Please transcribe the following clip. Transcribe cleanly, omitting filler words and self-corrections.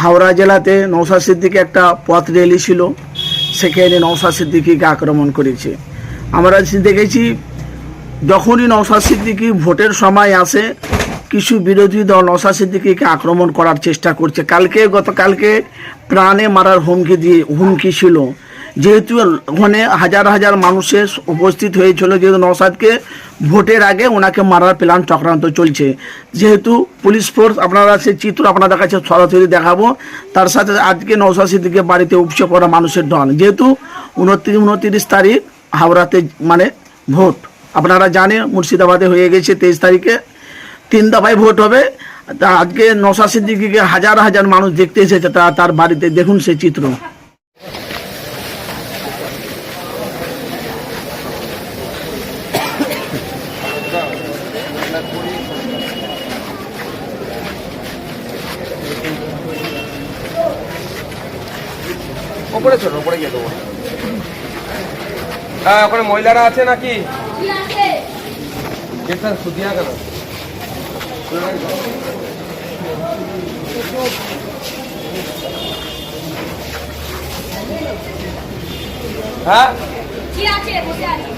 হাওড়া জেলাতে নওশাদ সিদ্দিকী একটা পথ র্যালি ছিল, সেখানে নওশাদ সিদ্দিকীকে আক্রমণ করেছে। আমরা দেখেছি যখনই নওশাদ সিদ্দিকী ভোটের সময় আসে, কিছু বিরোধী দল নওশাদ সিদ্দিকীকে আক্রমণ করার চেষ্টা করছে। গতকালকে প্রাণে মারার হুমকি ছিল, যেহেতু ওখানে হাজার হাজার মানুষের উপস্থিত হয়েছিল, যেহেতু নওশাদকে ভোটের আগে ওনাকে মারার প্ল্যান চক্রান্ত চলছে। যেহেতু পুলিশ ফোর্স, আপনারা সেই চিত্র আপনাদের কাছে সরাসরি দেখাবো, তার সাথে আজকে নওশাদ সিদ্দিকীর বাড়িতে উপচে পড়া মানুষের ঢল, যেহেতু 29 তারিখ হাওড়াতে মানে ভোট আপনারা জানেন, মুর্শিদাবাদে হয়ে গেছে 23 তারিখে, 3 দফায় ভোট হবে। তা আজকে নওশাদ সিদ্দিকীকে হাজার হাজার মানুষ দেখতে এসেছে তার বাড়িতে। দেখুন সেই চিত্র। ওপরে চলো, ওপরে গিয়ে দেবো। হ্যাঁ, ওখানে মহিলারা আছে নাকি? গেটটা সুদিয়া কেন? হ্যাঁ,